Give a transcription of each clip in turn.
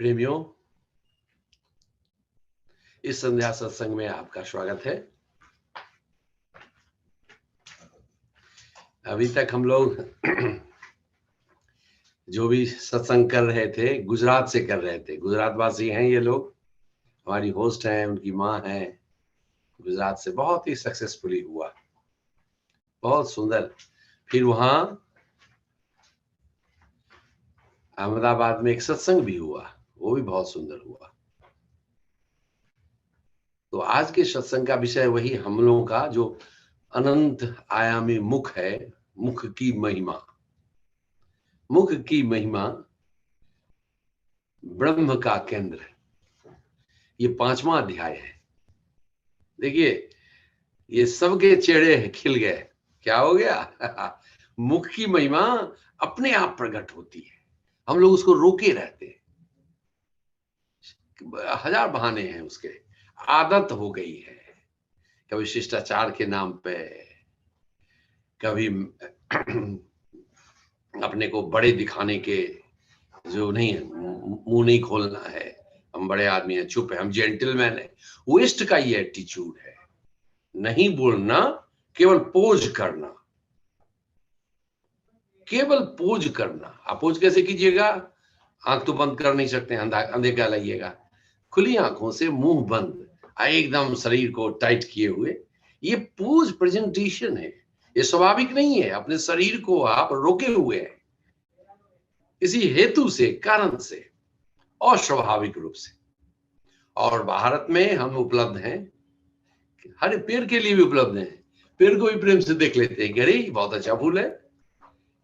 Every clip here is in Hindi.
प्रेमियों, इस संध्या सत्संग में आपका स्वागत है। अभी तक हम लोग जो भी सत्संग कर रहे थे गुजरात से कर रहे थे। गुजरात वासी हैं ये लोग, हमारी होस्ट हैं, उनकी माँ है गुजरात से। बहुत ही सक्सेसफुली हुआ, बहुत सुंदर। फिर वहां अहमदाबाद में एक सत्संग भी हुआ, वो भी बहुत सुंदर हुआ। तो आज के सत्संग का विषय वही हम लोगों का जो अनंत आयामी मुख है, मुख की महिमा। मुख की महिमा ब्रह्म का केंद्र, ये 5वां अध्याय है। देखिए, ये सबके चेहरे खिल गए। क्या हो गया? मुख की महिमा अपने आप प्रकट होती है, हम लोग उसको रोके रहते हैं। हजार बहाने हैं उसके, आदत हो गई है। कभी शिष्टाचार के नाम पे, कभी अपने को बड़े दिखाने के, जो नहीं है, मुंह नहीं खोलना है, हम बड़े आदमी हैं, चुप है, हम जेंटलमैन है। वेस्ट का ये एटीट्यूड है, नहीं बोलना, केवल पोज करना, केवल पोज करना। आप पोज कैसे कीजिएगा? आंख तो बंद कर नहीं सकते, अंधे क्या लाइएगा। खुली आंखों से मुंह बंद, एकदम शरीर को टाइट किए हुए, ये पोज प्रेजेंटेशन है। ये स्वाभाविक नहीं है। अपने शरीर को आप रोके हुए हैं इसी हेतु से, कारण से, अस्वाभाविक रूप से। और भारत में हम उपलब्ध हैं, हर पेड़ के लिए भी उपलब्ध हैं। पेड़ को भी प्रेम से देख लेते हैं कि अरे बहुत अच्छा फूल है,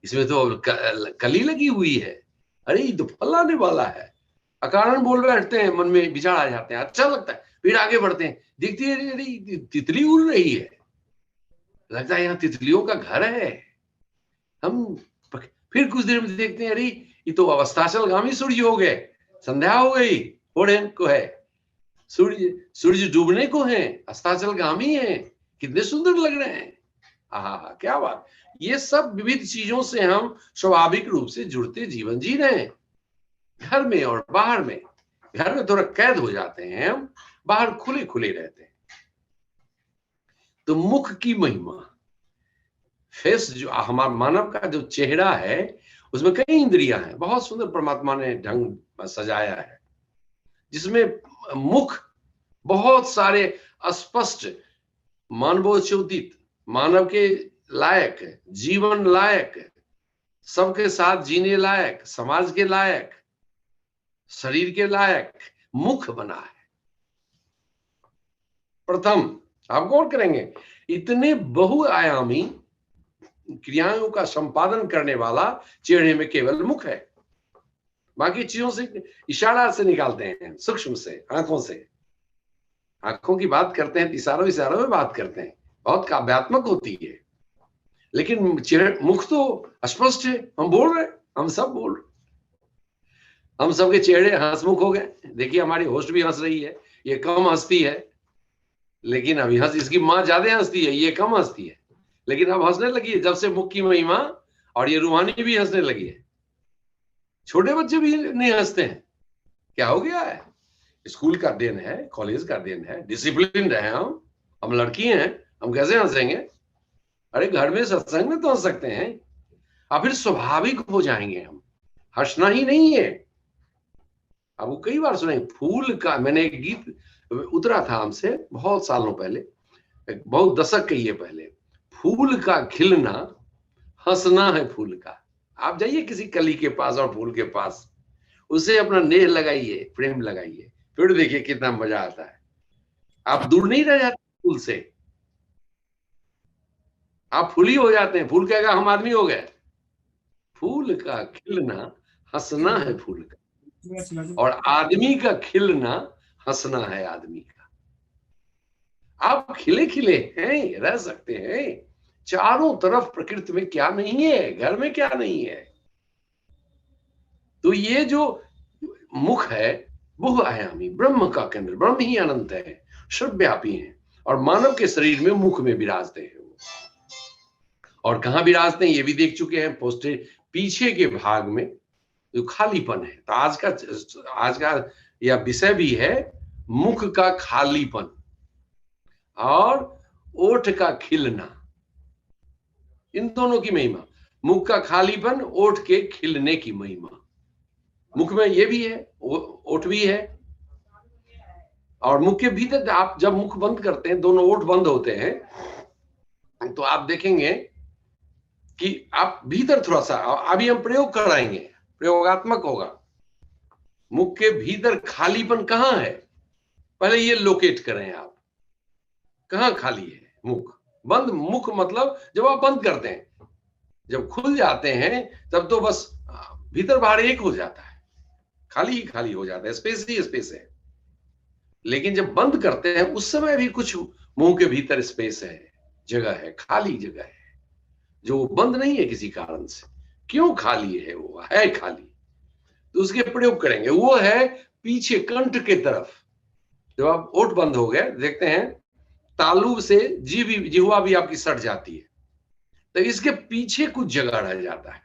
इसमें तो कली लगी हुई है, अरे ये तो फल आने वाला है। अकारण बोल बैठते हैं, मन में विचार आ जाते हैं, अच्छा लगता है। फिर आगे बढ़ते हैं, देखते हैं अरे तितली उड़ रही है, लगता है यहाँ तितलियों का घर है। हम फिर कुछ देर में देखते हैं, अरे ये तो अवस्थाचलगामी सूर्य हो गए, संध्या हो गई, होड़े को है, सूर्य डूबने को है, अस्ताचलगामी है, कितने सुंदर लग रहे हैं। आहा, क्या बात। ये सब विविध चीजों से हम स्वाभाविक रूप से जुड़ते जीवन जी रहे हैं, घर में और बाहर में। घर में थोड़ा कैद हो जाते हैं हम, बाहर खुले खुले रहते हैं। तो मुख की महिमा, फेस, जो हमारा मानव का जो चेहरा है, उसमें कई इंद्रियां हैं, बहुत सुंदर परमात्मा ने ढंग सजाया है, जिसमें मुख बहुत सारे स्पष्ट, मानवोचित, मानव के लायक, जीवन लायक, सबके साथ जीने लायक, समाज के लायक, शरीर के लायक मुख बना है। प्रथम आप गौर करेंगे, इतने बहुआयामी क्रियाओं का संपादन करने वाला चेहरे में केवल मुख है। बाकी चीजों से इशारा से निकालते हैं, सूक्ष्म से, आंखों से। आंखों की बात करते हैं, इशारों इशारों में बात करते हैं, बहुत काव्यात्मक होती है। लेकिन चेहरे, मुख तो स्पष्ट है, हम बोल रहे, हम सब बोल रहे, हम सबके चेहरे हंसमुख हो गए। देखिए, हमारी होस्ट भी हंस रही है, ये कम हंसती है, लेकिन अभी हंस, इसकी माँ ज्यादा हंसती है, ये कम हंसती है, लेकिन अब हंसने लगी है जब से मुख की महिमा। और ये रूहानी भी हंसने लगी है, छोटे बच्चे भी नहीं हंसते हैं। क्या हो गया है? स्कूल का दिन है, कॉलेज का दिन है, डिसिप्लिन है हम लड़की हैं, हम कैसे हंसेंगे? अरे घर में सत्संग में तो हंस सकते हैं, और फिर स्वाभाविक हो जाएंगे हम। हंसना ही नहीं है। अब वो कई बार सुने, फूल का, मैंने एक गीत उतरा था हमसे बहुत सालों पहले, बहुत दशक कहिए पहले, फूल का खिलना हंसना है फूल का। आप जाइए किसी कली के पास और फूल के पास, उसे अपना नेह लगाइए, प्रेम लगाइए, फिर देखिए कितना मजा आता है। आप दूर नहीं रह जाते फूल से, आप फूल ही हो जाते हैं। फूल कहेगा हम आदमी हो गए। फूल का खिलना हंसना है फूल का, और आदमी का खिलना हंसना है आदमी का। आप खिले खिले हैं, रह सकते हैं। चारों तरफ प्रकृति में क्या नहीं है, घर में क्या नहीं है। तो ये जो मुख है, बहुआयामी, ब्रह्म का केंद्र, ब्रह्म ही अनंत है, सर्वव्यापी है, और मानव के शरीर में मुख में विराजते हैं। और कहां विराजते हैं ये भी देख चुके हैं, पोस्टे पीछे के भाग में जो खालीपन है। तो आज का यह विषय भी है मुख का खालीपन और ओठ का खिलना, इन दोनों की महिमा। मुख का खालीपन, ओठ के खिलने की महिमा। मुख में ये भी है, ओठ भी है, और मुख के भीतर आप जब मुख बंद करते हैं, दोनों ओठ बंद होते हैं, तो आप देखेंगे कि आप भीतर थोड़ा सा, अभी हम प्रयोग कराएंगे, प्रयोगात्मक होगा। मुख के भीतर खालीपन कहाँ है, पहले ये लोकेट करें आप, कहाँ खाली है मुख। बंद मुख मतलब जब आप बंद करते हैं, जब खुल जाते हैं तब तो बस भीतर बाहर एक हो जाता है, खाली ही खाली हो जाता है, स्पेस ही स्पेस है। लेकिन जब बंद करते हैं उस समय भी कुछ मुंह के भीतर स्पेस है, जगह है, खाली जगह है, जो बंद नहीं है किसी कारण से। क्यों खाली है, वो है खाली, तो उसके प्रयोग करेंगे। वो है पीछे कंठ के तरफ, जब आप ओठ बंद हो गए, देखते हैं तालु से जिह्वा भी आपकी सट जाती है, तो इसके पीछे कुछ जगह रह जाता है,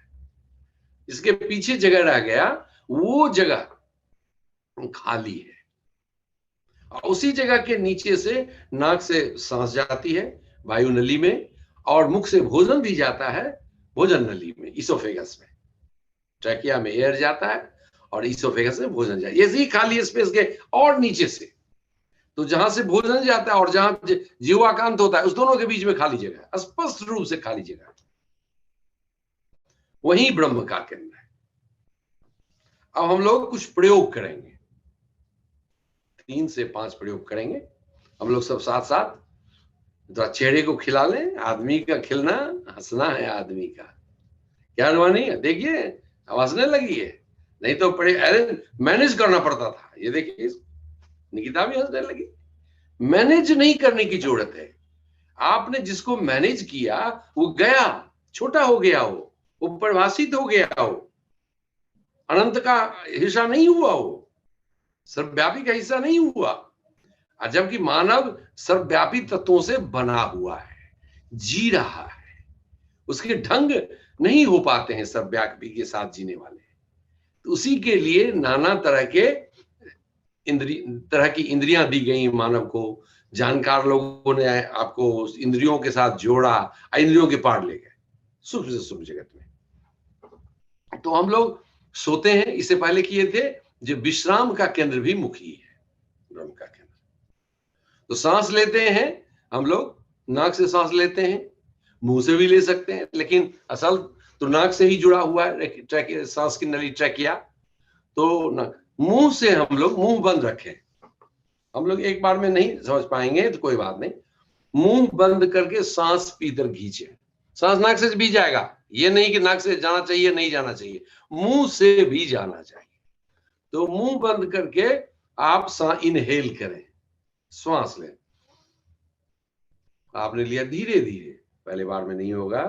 इसके पीछे जगह रह गया, वो जगह खाली है। और उसी जगह के नीचे से नाक से सांस जाती है वायु नली में, और मुख से भोजन भी जाता है भोजन नली में, इसोफेगस में। ट्रैकिया में एयर जाता है और इसोफेगस में भोजन जाता है। ये ही खाली स्पेस के और नीचे से, तो जहां से भोजन जाता है और जहां जीवा का अंत होता है, उस दोनों के बीच में खाली जगह है, स्पष्ट रूप से खाली जगह है, वही ब्रह्म का केंद्र है। अब हम लोग कुछ प्रयोग करेंगे, 3 से 5 प्रयोग करेंगे हम लोग सब साथ साथ। तो चेहरे को खिला लें, आदमी का खिलना, हंसना है आदमी का। क्या रवानी है, देखिए अब हंसने लगी है, नहीं तो अरे मैनेज करना पड़ता था। ये देखिए निकिता भी हंसने लगी। मैनेज नहीं करने की जरूरत है, आपने जिसको मैनेज किया वो गया, छोटा हो गया, वो परिभाषित हो गया, वो अनंत का हिस्सा नहीं हुआ, वो सर्वव्यापी का हिस्सा नहीं हुआ। जबकि मानव सर्वव्यापी तत्वों से बना हुआ है, जी रहा है, उसके ढंग नहीं हो पाते हैं सर्वव्यापी के साथ जीने वाले। तो उसी के लिए नाना तरह की इंद्रियां दी गई मानव को। जानकार लोगों ने आपको इंद्रियों के साथ जोड़ा, इंद्रियों के पार ले गए सूक्ष्म से सूक्ष्म जगत में। तो हम लोग सोते हैं, इससे पहले किए थे, जो विश्राम का केंद्र भी मुख ही है, ब्रह्म का केंद्र। तो सांस लेते हैं हम लोग, नाक से सांस लेते हैं, मुंह से भी ले सकते हैं, लेकिन असल तो नाक से ही जुड़ा हुआ है सांस की नली, ट्रैकिया। तो मुंह से हम लोग मुंह बंद रखें। हम लोग एक बार में नहीं समझ पाएंगे तो कोई बात नहीं, मुंह बंद करके सांस भीतर खींचे। सांस नाक से भी जाएगा, ये नहीं कि नाक से जाना चाहिए नहीं जाना चाहिए, मुंह से भी जाना चाहिए। तो मुंह बंद करके आप इनहेल करें, श्वास लें। आपने लिया धीरे धीरे, पहले बार में नहीं होगा।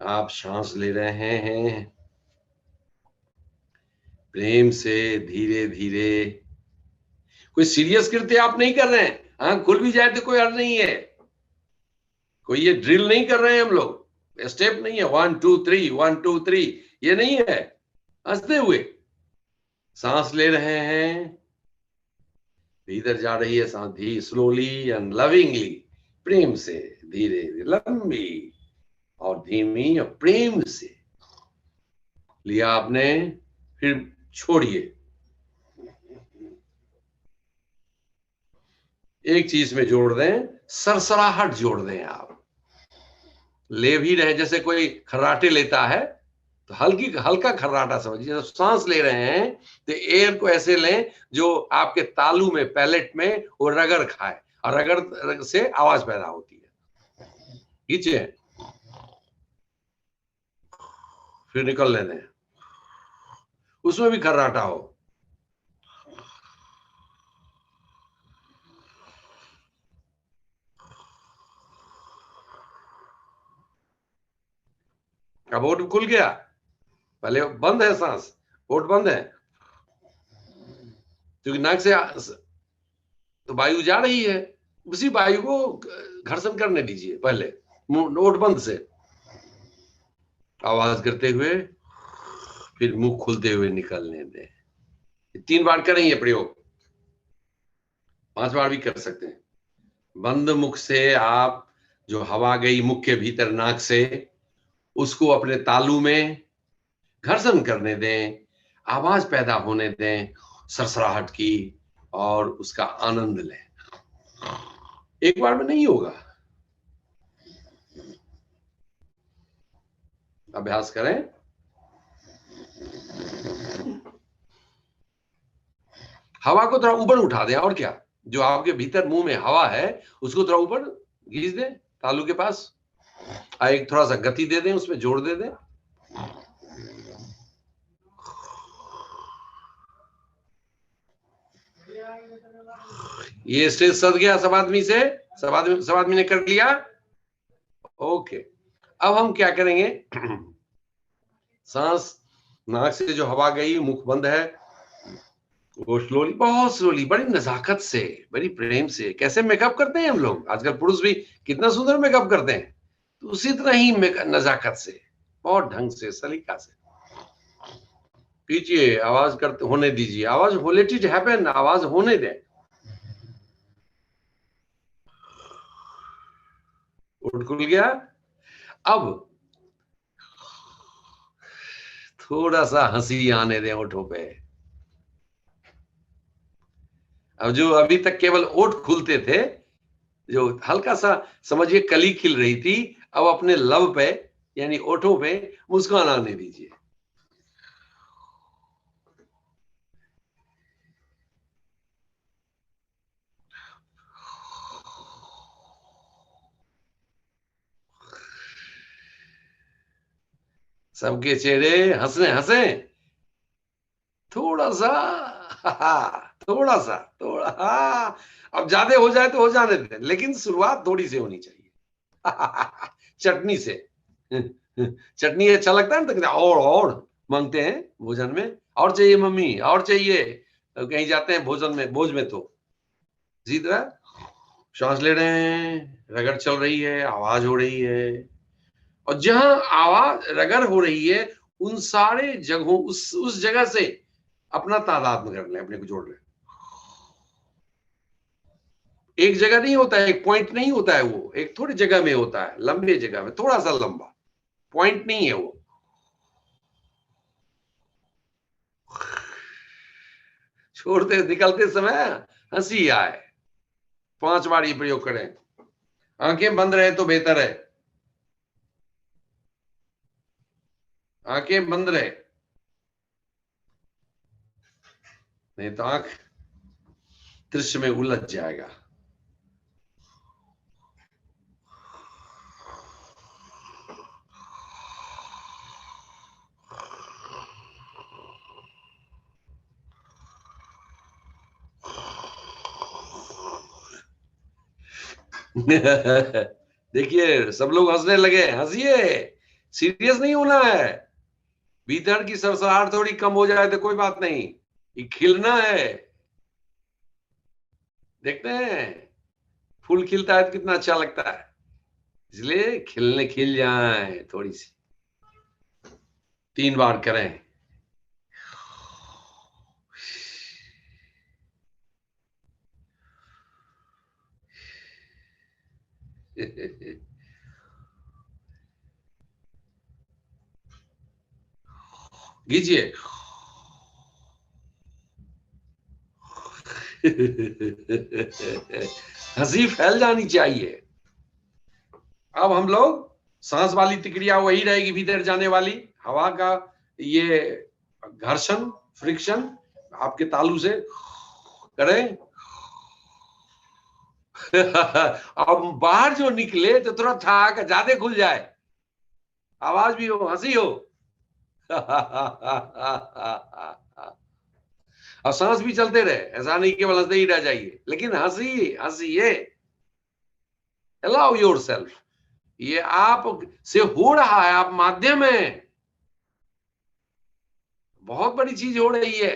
आप सांस ले रहे हैं प्रेम से, धीरे धीरे। कोई सीरियस कृत्य आप नहीं कर रहे हैं, आंख खुल भी जाए तो कोई अर्थ नहीं है। कोई ये ड्रिल नहीं कर रहे हैं हम लोग, स्टेप नहीं है 1 2 3 1 2 3, ये नहीं है। हंसते हुए सांस ले रहे हैं, भीतर जा रही है सांस, धी स्लोली एंड लविंगली, प्रेम से, धीरे लंबी और धीमी और प्रेम से लिया आपने। फिर छोड़िए, एक चीज में जोड़ दें, सरसराहट जोड़ दें। आप ले भी रहे, जैसे कोई खर्राटे लेता है तो हल्का खर्राटा समझिए। जब सांस ले रहे हैं तो एयर को ऐसे लें जो आपके तालू में, पैलेट में वो रगड़ खाए, और रगड़ से आवाज पैदा होती है। खींचे, फिर निकल लेने, उसमें भी खर्राटा हो। अब ओठ खुल गया, पहले बंद है सांस, ओठ बंद है, क्योंकि नाक से तो वायु जा रही है, उसी वायु को घर्षण करने दीजिए पहले, ओठ बंद से आवाज करते हुए फिर मुंह खुलते हुए निकलने दें। 3 बार करें ये प्रयोग, 5 बार भी कर सकते हैं। बंद मुख से आप जो हवा गई मुख के भीतर नाक से, उसको अपने तालू में घर्षण करने दें, आवाज पैदा होने दें सरसराहट की, और उसका आनंद लें। एक बार में नहीं होगा, अभ्यास करें। हवा को थोड़ा ऊपर उठा दें, और क्या, जो आपके भीतर मुंह में हवा है उसको थोड़ा ऊपर खींच दें तालू के पास, एक थोड़ा सा गति दे दें, उसमें जोर दे दें। ये स्टेज सद गया सब आदमी से, सब आदमी ने कर लिया। ओके, अब हम क्या करेंगे, सांस नाक से जो हवा गई, मुख बंद है, वो स्लोली, बहुत स्लोली, बड़ी नजाकत से, बड़ी प्रेम से, कैसे मेकअप करते हैं हम लोग आजकल, पुरुष भी कितना सुंदर मेकअप करते हैं, तो उसी तरह ही नजाकत से, बहुत ढंग से, सलीका से कीजिए। आवाज करते होने दीजिए, आवाज लेट इट हैपन, आवाज होने दें। उठ खुल गया। अब थोड़ा सा हंसी आने दें ओठों पे। अब जो अभी तक केवल ओठ खुलते थे, जो हल्का सा समझिए कली खिल रही थी, अब अपने लब पे यानी ओठों पे मुस्कान आने दीजिए। सबके चेहरे हंसे हंसे, थोड़ा सा, थोड़ा सा, थोड़ा, अब ज्यादा हो जाए तो हो जाने दें, लेकिन शुरुआत थोड़ी सी होनी चाहिए। चटनी से। चटनी अच्छा लगता है ना, तो और मांगते हैं भोजन में, और चाहिए मम्मी, और चाहिए, तो कहीं जाते हैं भोजन में, भोज में, तो इसी तरह सांस ले रहे हैं, रगड़ चल रही है, आवाज हो रही है, और जहां आवाज रगड़ हो रही है, उन सारे जगहों, उस जगह से अपना तादाद में कर लें, अपने को जोड़ लें। एक जगह नहीं होता है, एक पॉइंट नहीं होता है, वो एक थोड़ी जगह में होता है, लंबे जगह में, थोड़ा सा लंबा, पॉइंट नहीं है वो। छोड़ते निकलते समय हंसी आए। 5 बार ये प्रयोग करें। आंखें बंद रहे तो बेहतर है, आंखें बंद रहे, नहीं तो आंख दृश्य में उलझ जाएगा। देखिए सब लोग हंसने लगे, हंसिए, सीरियस नहीं होना है। भीतर की सरसराहट थोड़ी कम हो जाए तो कोई बात नहीं, ये खिलना है। देखते हैं फूल खिलता है तो कितना अच्छा लगता है, इसलिए खिल जाए थोड़ी सी। 3 बार करें। कीजिए। हंसी फैल जानी चाहिए। अब हम लोग सांस वाली तिक्रिया वही रहेगी, भीतर जाने वाली हवा का ये घर्षण, फ्रिक्शन आपके तालू से करें। अब बाहर जो निकले तो थोड़ा ठहाका ज्यादा खुल जाए, आवाज भी हो, हंसी हो। और सांस भी चलते रहे, ऐसा नहीं केवल हंसते ही रह जाइए, लेकिन हंसिए, अलाउ योर सेल्फ। ये आप से हो रहा है, आप माध्यम है, बहुत बड़ी चीज हो रही है।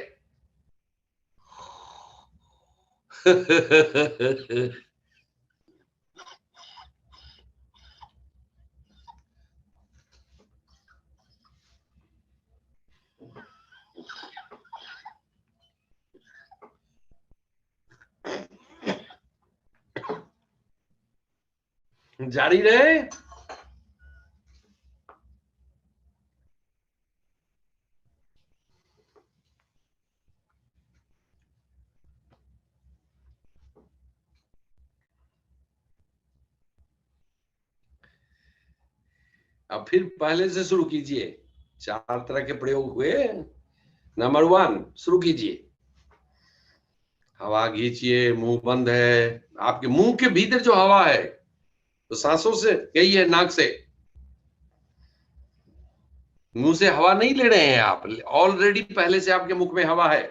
जारी रहे। अब फिर पहले से शुरू कीजिए। 4 तरह के प्रयोग हुए। नंबर 1 शुरू कीजिए। हवा खींचिए, मुंह बंद है। आपके मुंह के भीतर जो हवा है तो सांसों से गई है, नाक से। मुंह से हवा नहीं ले रहे हैं आप, ऑलरेडी पहले से आपके मुख में हवा है।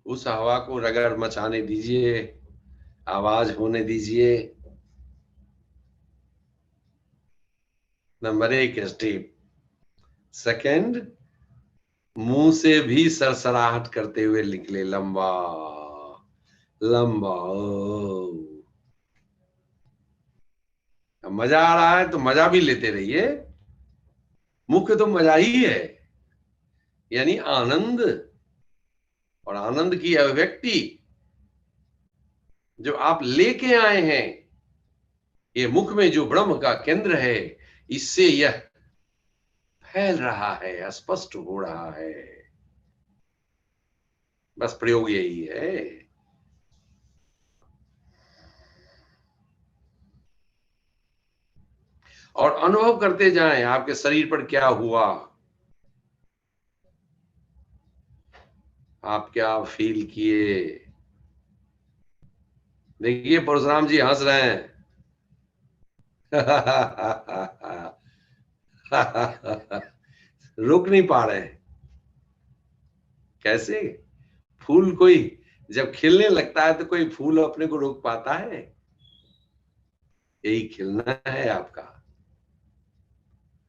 उस हवा को रगड़ मचाने दीजिए, आवाज होने दीजिए। Number 1 step. सेकंड, मुंह से भी सरसराहट करते हुए निकले, लंबा लंबा। मजा आ रहा है तो मजा भी लेते रहिए। मुख्य तो मजा ही है, यानी आनंद। और आनंद की अभिव्यक्ति जो आप लेके आए हैं, ये मुख में जो ब्रह्म का केंद्र है, इससे यह फैल रहा है, स्पष्ट हो रहा है। बस प्रयोग यही है। और अनुभव करते जाएं आपके शरीर पर क्या हुआ, आप क्या फील किए। देखिए परशुराम जी हंस रहे हैं। रुक नहीं पा रहे हैं। कैसे? फूल कोई जब खिलने लगता है तो कोई फूल अपने को रोक पाता है? यही खिलना है आपका,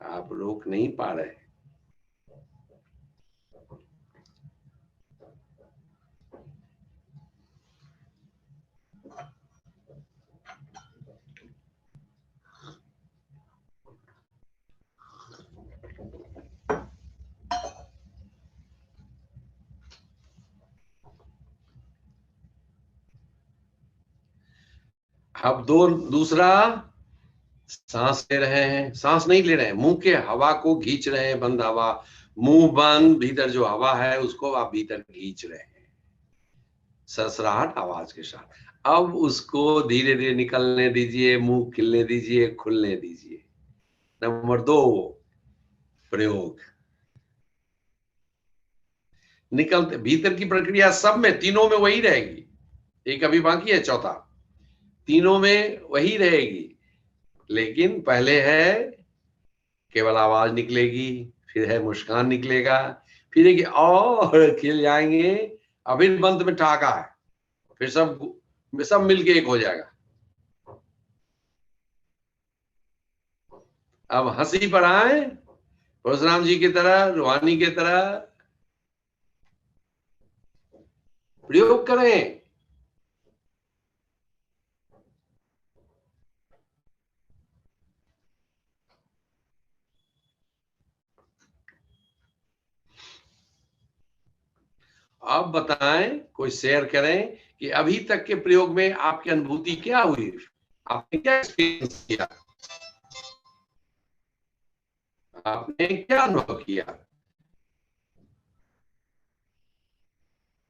आप रोक नहीं पा रहे। अब दूसरा, सांस ले रहे हैं, सांस नहीं ले रहे हैं, मुंह के हवा को खींच रहे हैं, बंद हवा। मुंह बंद, भीतर जो हवा है उसको आप भीतर खींच रहे हैं सरसराहट आवाज के साथ। अब उसको धीरे धीरे निकलने दीजिए, मुंह खिलने दीजिए, खुलने दीजिए। नंबर 2 प्रयोग। निकलते भीतर की प्रक्रिया सब में, तीनों में वही रहेगी। एक अभी बाकी है, चौथा। तीनों में वही रहेगी, लेकिन पहले है केवल आवाज निकलेगी, फिर है मुस्कान निकलेगा, फिर है कि और खिल जाएंगे, अभी बंद में ठहाका है, फिर सब मिलके एक हो जाएगा। अब हंसी पर आए, परशुराम जी की तरह, रूहानी की तरह प्रयोग करें। आप बताएं, कोई शेयर करें कि अभी तक के प्रयोग में आपकी अनुभूति क्या हुई, आपने क्या एक्सपीरियंस किया, आपने क्या अनुभव किया,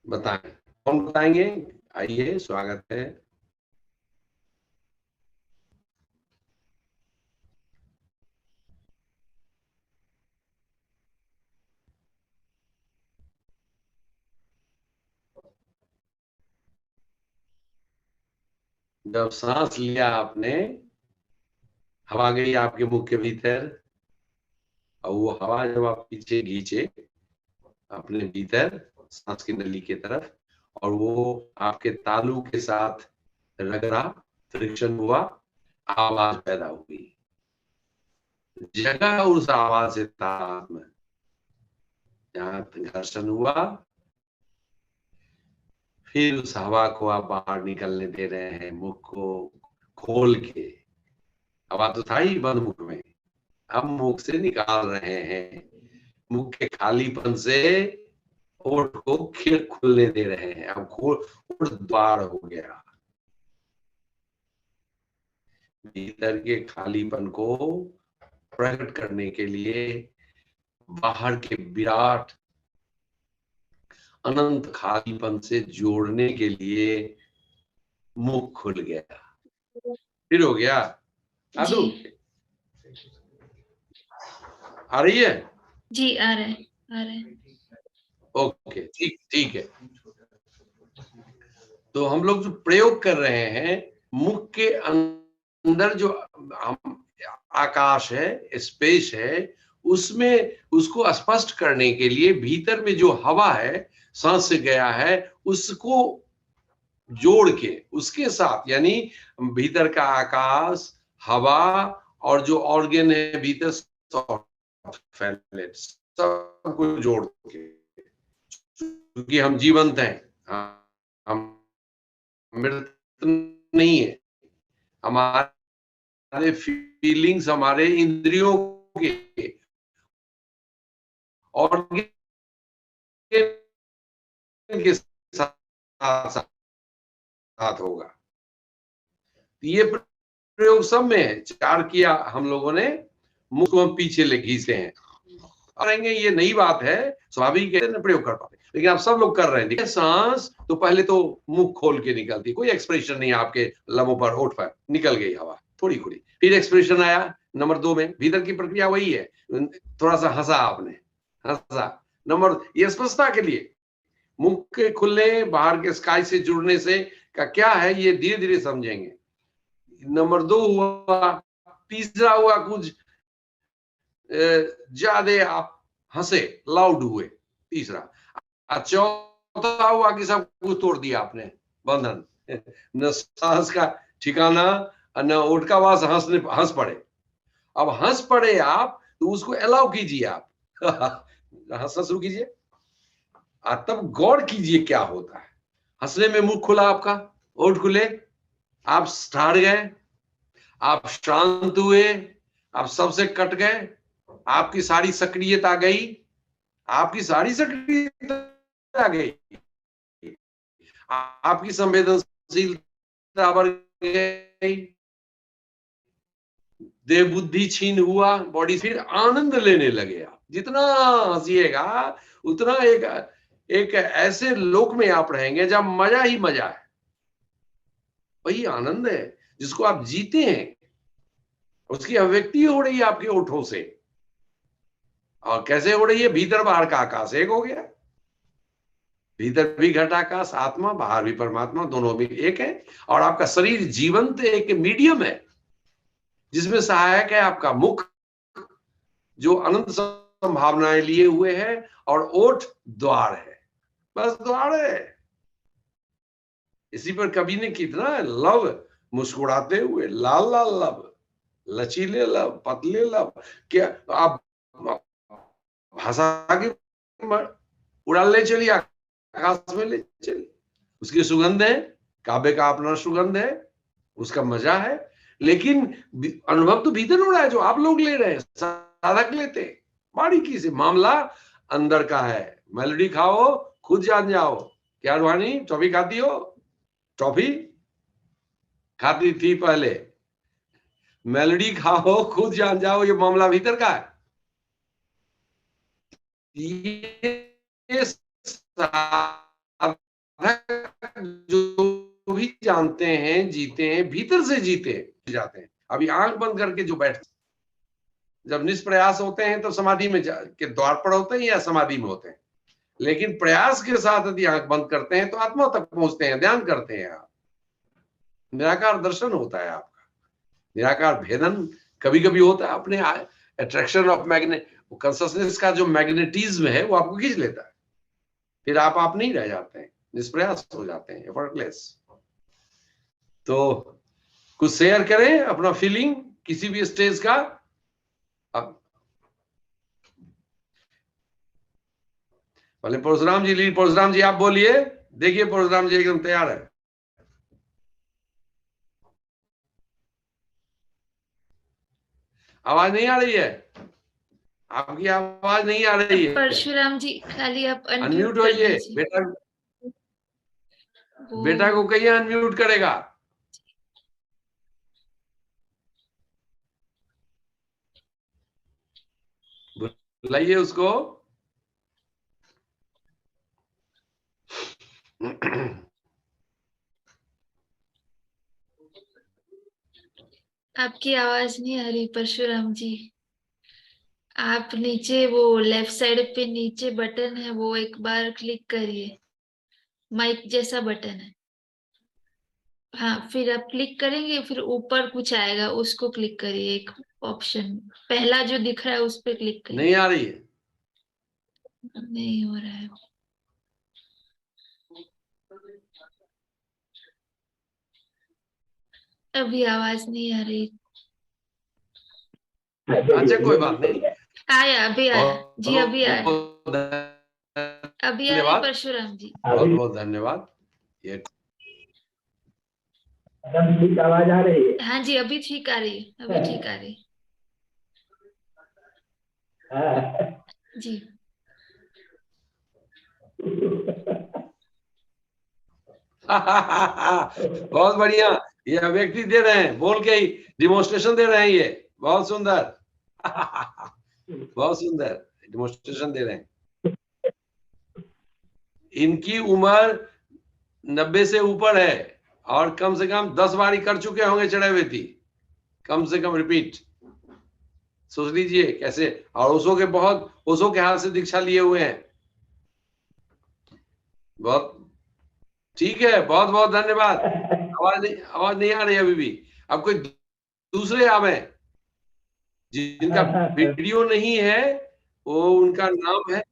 बताएं। कौन बताएंगे? आइए, स्वागत है। जब सांस लिया आपने, हवा गई आपके मुख के भीतर, और वो हवा जब आप पीछे खींचे अपने भीतर सांस की नली की तरफ, और वो आपके तालू के साथ रगड़ा, फ्रिक्शन हुआ, आवाज पैदा हुई, जगह उस आवाज से तादाद में, जहां घर्षण हुआ, फिर उस हवा को आप बाहर निकलने दे रहे हैं, मुख को खोल के। हवा तो था ही बंद मुख में, अब मुख से निकाल रहे हैं। मुख के खालीपन से ओठ को खुलने दे रहे हैं। अब ओठ द्वार हो गया, भीतर के खालीपन को प्रकट करने के लिए, बाहर के विराट अनंत खालीपन से जोड़ने के लिए मुख खुल गया। फिर हो गया आदू, आ रही है? जी आ रहे हैं। ओके, ठीक ठीक है। तो हम लोग जो प्रयोग कर रहे हैं, मुख के अंदर जो आकाश है, स्पेस है, उसमें उसको स्पष्ट करने के लिए भीतर में जो हवा है, सांस से गया है, उसको जोड़ के उसके साथ, यानी भीतर का आकाश, हवा और जो ऑर्गन है भीतर फैले, सबको जोड़ के, क्योंकि हम जीवंत हैं, हम मृत नहीं है। हमारे फीलिंग्स, हमारे इंद्रियों के और के साथ साथ होगा। ये प्रयोग सब में है। 4 किया हम लोगों ने, मुख को हम पीछे ले खींचते हैं और ये नई बात है, स्वाभाविक है, प्रयोग कर पाते, लेकिन आप सब लोग कर रहे हैं। सांस तो पहले तो मुंह खोल के निकलती, कोई एक्सप्रेशन नहीं, आपके लबों पर, होठ पर निकल गई हवा थोड़ी थोड़ी, फिर एक्सप्रेशन आया नंबर 2 में। भीतर की प्रक्रिया वही है, थोड़ा सा हंसा आपने, हंसा। नंबर, ये स्पष्टता के लिए मुख के खुलने, बाहर के स्काई से जुड़ने से का क्या है, ये धीरे धीरे समझेंगे। नंबर 2 हुआ, तीसरा हुआ कुछ ज्यादा आप हंसे, लाउड हुए, तीसरा। चौथा हुआ कि सब कुछ तोड़ दिया आपने, बंधन, न सांस का ठिकाना, न ओठ का वास, हंस पड़े। अब हंस पड़े आप, तो उसको अलाउ कीजिए, आप हंसना शुरू कीजिए, तब गौर कीजिए क्या होता है। हंसने में मुंह खुला आपका, ओठ खुले, आप ठहर गए, आप शांत हुए, आप सबसे कट गए, आपकी सारी सक्रियता गई, आपकी सारी सक्रियता गई, आपकी संवेदनशीलता बढ़ गई, देह बुद्धि छीन हुआ, बॉडी, फिर आनंद लेने लगे आप। जितना हंसिएगा उतना एक ऐसे लोक में आप रहेंगे जब मजा ही मजा है। वही आनंद है जिसको आप जीते हैं, उसकी अभिव्यक्ति हो रही है आपके ओठों से। और कैसे हो रही है? भीतर बाहर का आकाश एक हो गया, भीतर भी घटाकाश आत्मा, बाहर भी परमात्मा, दोनों भी एक है। और आपका शरीर जीवंत एक मीडियम है, जिसमें सहायक है आपका मुख, जो अनंत संभावनाएं लिए हुए है, और ओठ द्वार है, बस द्वार है। इसी पर कवि ने कितना लव, मुस्कुराते हुए, लाल लाल लब, लचीले लब, पतले लब, क्या आप भाषा की उड़ा ले चलिए, आकाश में ले चलिए, उसकी सुगंध है, काव्य का अपना सुगंध है, उसका मजा है। लेकिन अनुभव तो भीतर हो रहा है, जो आप लोग ले रहे हैं, साधक लेते हैं। बारीकी से मामला अंदर का है। मेलोडी खाओ, खुद जान जाओ। क्या रुहानी, टॉफी खाती हो? टॉफी खाती थी पहले, मेलोडी खाओ, खुद जान जाओ, ये मामला भीतर का है। ये साधक जो भी जानते हैं, जीते हैं, भीतर से जीते जाते हैं। अभी आंख बंद करके जो बैठते, जब निष्प्रयास होते हैं तो समाधि में के द्वार पर होते हैं या समाधि में होते हैं, लेकिन प्रयास के साथ यदि आंख बंद करते हैं तो आत्मा तक पहुंचते हैं, ध्यान करते हैं आप, निराकार दर्शन होता है आपका, निराकार भेदन कभी कभी होता है। अपने अट्रैक्शन ऑफ मैग्नेट, कॉन्शसनेस का जो मैग्नेटिज्म है वो आपको खींच लेता है, फिर आप नहीं रह जाते हैं, निष्प्रयास हो जाते हैं, एफर्टलेस। तो कुछ शेयर करें अपना फीलिंग किसी भी स्टेज का। भले परशुराम जी, परशुराम जी आप बोलिए, देखिए परशुराम जी एकदम तैयार है। आवाज नहीं आ रही है? आपकी आवाज नहीं आ रही है। परशुराम जी खाली आप अनम्यूट अनम्यूट कर होइए दीजिए। बेटा, वो बेटा को कहिए अनम्यूट करेगा। बुलाइए उसको। आपकी आवाज नहीं आ रही परशुराम जी। आप नीचे वो लेफ्ट साइड पे नीचे बटन है, वो एक बार क्लिक करिए, माइक जैसा बटन है। हाँ, फिर आप क्लिक करेंगे, फिर ऊपर कुछ आएगा, उसको क्लिक करिए, एक ऑप्शन पहला जो दिख रहा है उस पर क्लिक करिए। नहीं आ रही है। नहीं हो रहा है। अभी आवाज नहीं आ रही। अच्छा कोई बात नहीं। आया, अभी आया जी, बहुत अभी आया। बहुत अभी आ रही धन्यवाद, परशुराम जी। बहुत बहुत धन्यवाद। ये ठीक आवाज आ रही है। हाँ जी, अभी ठीक आ रही है, अभी ठीक आ रही हाँ। है जी। बहुत बढ़िया, ये अभिव्यक्ति दे रहे हैं, बोल के ही डिमोन्स्ट्रेशन दे रहे हैं, ये बहुत सुंदर। बहुत सुंदर डिमोन्स्ट्रेशन दे रहे हैं। इनकी उम्र 90 से ऊपर है और कम से कम 10 बारी कर चुके होंगे चढ़े हुए थी, कम से कम रिपीट। सोच लीजिए कैसे, और ओशो के हाथ से दीक्षा लिए हुए हैं। बहुत ठीक है, बहुत बहुत धन्यवाद। आवाज नहीं आ रही अभी भी। अब कोई दूसरे आवे जिनका वीडियो नहीं है, वो उनका नाम है,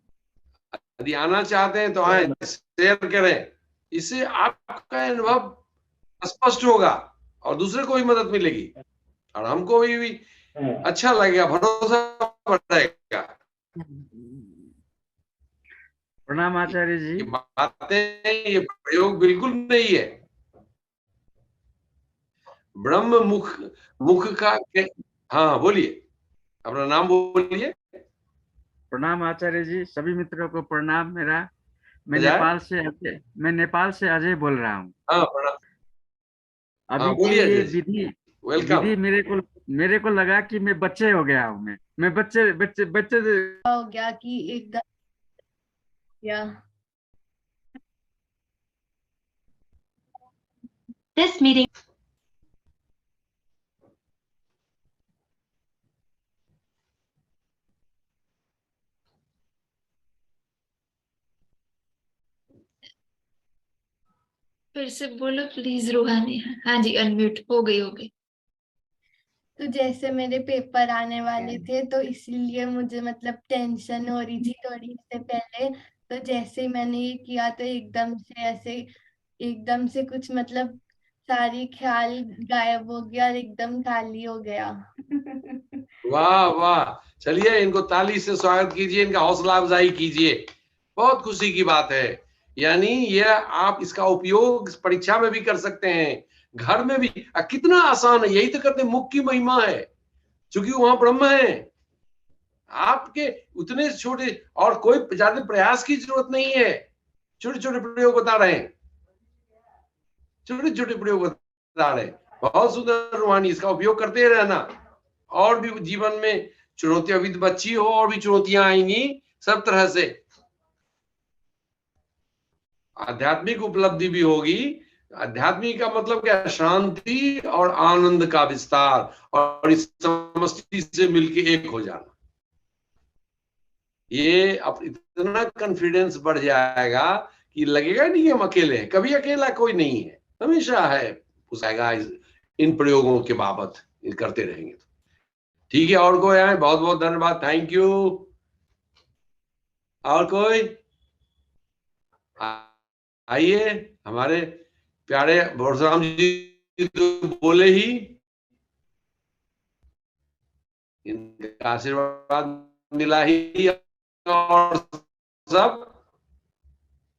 यदि आना चाहते हैं तो आए, शेयर करें, इससे आपका अनुभव स्पष्ट होगा और दूसरे को भी मदद मिलेगी और हमको भी अच्छा लगेगा, भरोसा बढ़ेगा। प्रणाम आचार्य जी। ये बातें, ये प्रयोग बिल्कुल नहीं है। ब्रह्म मुख मुख का हाँ बोलिए, अपना नाम बोलिए। प्रणाम आचार्य जी, सभी मित्रों को प्रणाम मेरा। मैं अजय, नेपाल से अजय बोल रहा हूँ। हाँ प्रणाम। अभी हाँ की बोलिए ये अजय जी, विधि वेलकम। विधि मेरे को लगा कि मैं बच्चे हो गया हूँ। मैं बच्चे बच्चे बच्चे हो गया कि एकदम या दिस मीटिंग। फिर से बोलो प्लीज रूहानी। हाँ जी, अनम्यूट हो गई, हो गई। तो जैसे मेरे पेपर आने वाले थे तो इसीलिए मुझे मतलब टेंशन हो रही थी थोड़ी इससे पहले। तो जैसे ही मैंने ये किया तो एकदम से कुछ मतलब सारी ख्याल गायब हो गया और एकदम खाली हो गया। वाह वाह, चलिए इनको ताली से स्वागत कीजिए, इनका हौसला अफजाई कीजिए। बहुत खुशी की बात है। यानी ये आप इसका उपयोग परीक्षा में भी कर सकते हैं, घर में भी। कितना आसान है, यही तो कहते हैं मुख की महिमा है, क्योंकि वहां ब्रह्म है। आपके उतने छोटे, और कोई ज्यादा प्रयास की जरूरत नहीं है। छोटे छोटे प्रयोग बता रहे हैं, छोटे छोटे प्रयोग बता रहे हैं। बहुत सुंदर रूहानी, इसका उपयोग करते रहना। और भी जीवन में चुनौतियां, अभी तो बच्ची हो और भी चुनौतियां आएंगी सब तरह से। आध्यात्मिक उपलब्धि भी होगी। आध्यात्मिक का मतलब क्या? शांति और आनंद का विस्तार और इस समष्टि से मिलके एक हो जाना। ये अब इतना कॉन्फिडेंस बढ़ जाएगा कि लगेगा नहीं कि हम अकेले हैं। कभी अकेला कोई नहीं है, हमेशा है पूछाएगा इन प्रयोगों के बाबत करते रहेंगे तो। ठीक है, और कोई आए? बहुत बहुत धन्यवाद, थैंक यू। और कोई आइए। हमारे प्यारे परशुराम जी तो बोले ही, इनका आशीर्वाद मिला ही। और सब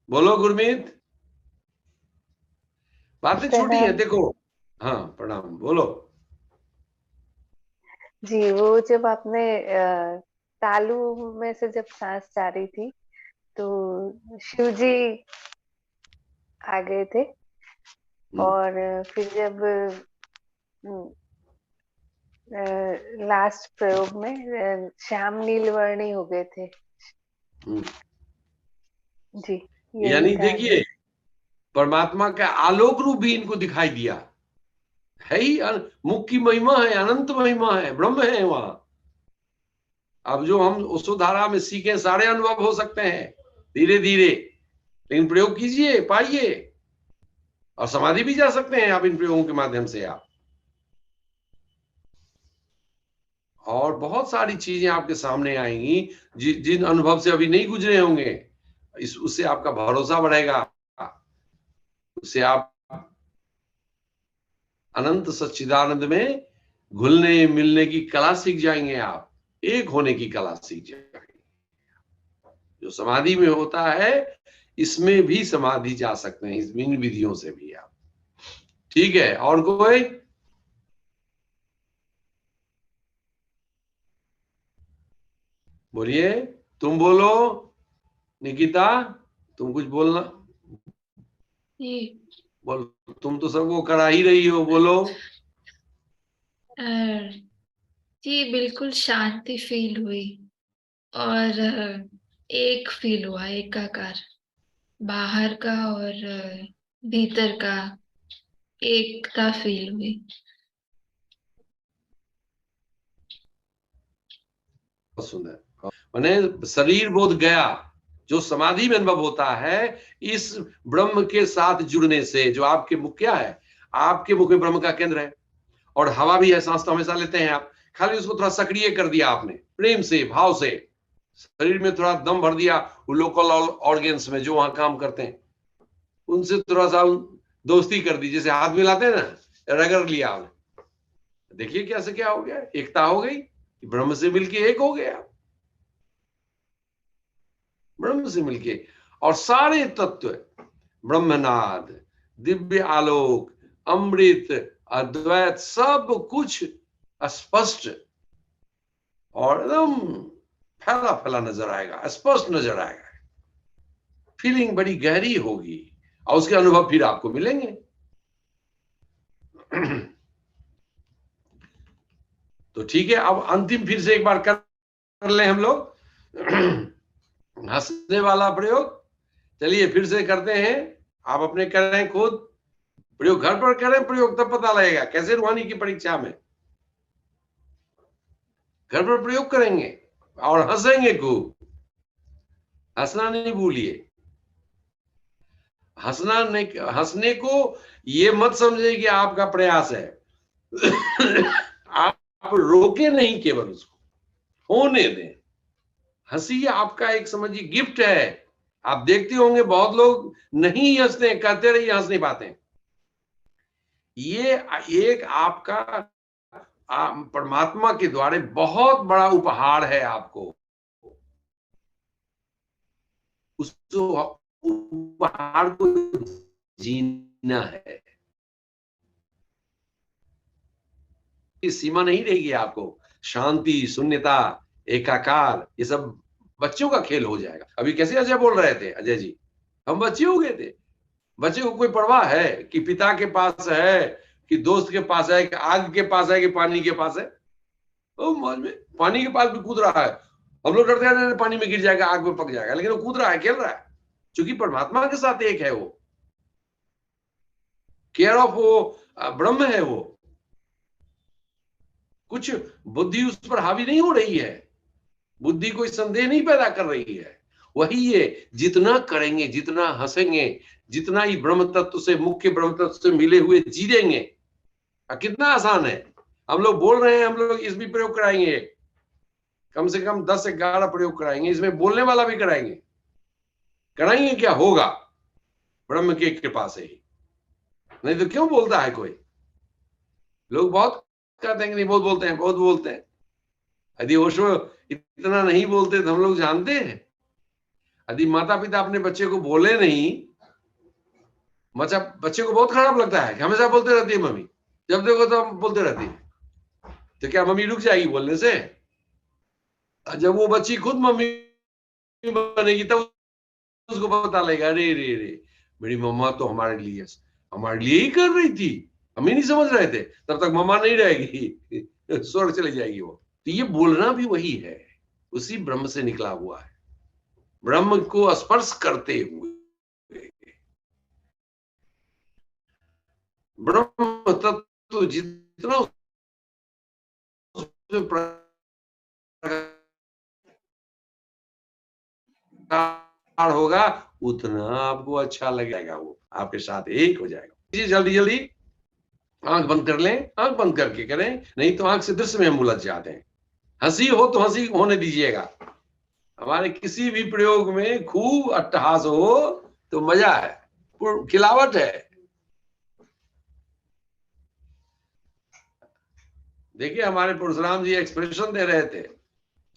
बोलो गुरमीत, बातें छोटी हैं देखो। हाँ प्रणाम, बोलो। जी, वो जब आपने तालू में से जब सांस जा रही थी तो शिव जी आ गए थे, और फिर जब लास्ट प्रयोग में श्याम नीलवर्णी हो गए थे जी। यानी देखिए परमात्मा का आलोक रूप भी इनको दिखाई दिया है ही, मुख की महिमा है, अनंत महिमा है, ब्रह्म है वहां। अब जो हम उस धारा में सीखे सारे अनुभव हो सकते हैं धीरे धीरे, लेकिन प्रयोग कीजिए, पाइए, और समाधि भी जा सकते हैं आप इन प्रयोगों के माध्यम से। आप और बहुत सारी चीजें आपके सामने आएंगी जिन अनुभव से अभी नहीं गुजरे होंगे, उससे आपका भरोसा बढ़ेगा, उससे आप अनंत सच्चिदानंद में घुलने मिलने की कला सीख जाएंगे, आप एक होने की कला सीख जाएंगे। जो समाधि में होता है इसमें भी समाधि जा सकते हैं, इन विधियों से भी आप। ठीक है, और कोई? बोलिए, तुम बोलो निकिता, तुम कुछ बोलना बोल, तुम तो सबको करा ही रही हो, बोलो। जी बिल्कुल शांति फील हुई, और एक फील हुआ, एकाकार, बाहर का और भीतर का एकता फील हुई। सुंदर, मैंने शरीर बोध गया, जो समाधि में अनुभव होता है इस ब्रह्म के साथ जुड़ने से। जो आपके मुख क्या है, आपके मुख में ब्रह्म का केंद्र है, और हवा भी है, सांस तो हमेशा लेते हैं आप, खाली उसको थोड़ा सक्रिय कर दिया आपने, प्रेम से, भाव से, शरीर में थोड़ा दम भर दिया, वो लोकल ऑर्गेन्स में जो वहां काम करते हैं उनसे थोड़ा सा दोस्ती कर दी, जैसे हाथ मिलाते हैं ना, रगड़ लिया आपने, देखिए कैसे क्या हो गया, एकता हो गई, ब्रह्म से मिलके एक हो गया, ब्रह्म से मिलके। और सारे तत्व, ब्रह्मनाद, दिव्य आलोक, अमृत, अद्वैत, सब कुछ स्पष्ट और एकदम फैला फैला नजर आएगा, स्पष्ट नजर आएगा, फीलिंग बड़ी गहरी होगी, और उसके अनुभव फिर आपको मिलेंगे। तो ठीक है, अब अंतिम फिर से एक बार कर लें हम लोग हंसने वाला प्रयोग। चलिए फिर से करते हैं, आप अपने करें खुद प्रयोग, घर पर करें प्रयोग, तब पता लगेगा कैसे रूहानी की परीक्षा में घर पर प्रयोग करेंगे और हंसेंगे खूब। हंसना नहीं भूलिए, हंसने को ये मत समझे कि आपका प्रयास है आप रोके नहीं, केवल उसको होने दें। हंसी आपका एक समझिए गिफ्ट है। आप देखते होंगे बहुत लोग नहीं हंसते, कहते रहिए हंस नहीं पाते। ये एक आपका परमात्मा के द्वारा बहुत बड़ा उपहार है आपको, उस उपहार को जीना है। सीमा नहीं रहेगी आपको, शांति, शून्यता, एकाकार, ये सब बच्चों का खेल हो जाएगा। अभी कैसे अजय बोल रहे थे, अजय जी, हम बच्चे हो गए थे। बच्चे को कोई परवाह है कि पिता के पास है, कि दोस्त के पास है, कि आग के पास है, कि पानी के पास है? ओ मौज में, पानी के पास भी कूद रहा है। हम लोग डरते हैं पानी में गिर जाएगा, आग में पक जाएगा, लेकिन वो कूद रहा है, खेल रहा है, क्योंकि परमात्मा के साथ एक है, वो केयर ऑफ, वो ब्रह्म है। वो कुछ बुद्धि उस पर हावी नहीं हो रही है, बुद्धि कोई संदेह नहीं पैदा कर रही है। वही ये, जितना करेंगे, जितना हंसेंगे, जितना ही ब्रह्म तत्व से, मुख्य ब्रह्म तत्व से मिले हुए जी लेंगे, कितना आसान है। हम लोग बोल रहे हैं, हम लोग इस भी प्रयोग कराएंगे, कम से कम 10 से 11 प्रयोग कराएंगे, इसमें बोलने वाला भी कराएंगे। क्या होगा? ब्रह्म की कृपा से ही, नहीं तो क्यों बोलता है कोई? लोग बहुत कहते हैं कि नहीं, बहुत बोलते हैं, बहुत बोलते हैं। यदि ओशो इतना नहीं बोलते तो हम लोग जानते हैं। यदि माता पिता अपने बच्चे को बोले नहीं, बच्चे को बहुत खराब लगता है कि हमेशा बोलते रहती है मम्मी, जब देखो तो बोलते रहती है, तो क्या मम्मी रुक जाएगी बोलने से? जब वो बच्ची खुद मम्मी बनेगी तब उसको पता लगेगा, अरे रे रे मेरी मम्मा तो हमारे लिए ही कर रही थी, हम ही नहीं समझ रहे थे। तब तक मम्मा नहीं रहेगी, स्वर्ग चली जाएगी वो। तो ये बोलना भी वही है, उसी ब्रह्म से निकला हुआ है, ब्रह्म को स्पर्श करते हुए। ब्रह्म तत्व जितना होगा उतना आपको अच्छा लगेगा, वो आपके साथ एक हो जाएगा। जल्दी जल्दी आंख बंद कर लें, आंख बंद करके करें, नहीं तो आंख से दृश्य में हम उलझ जाते हैं। हंसी हो तो हंसी होने दीजिएगा। हमारे किसी भी प्रयोग में खूब अट्टहास हो तो मजा है, खिलावट है। देखिए हमारे परशुराम जी एक्सप्रेशन दे रहे थे,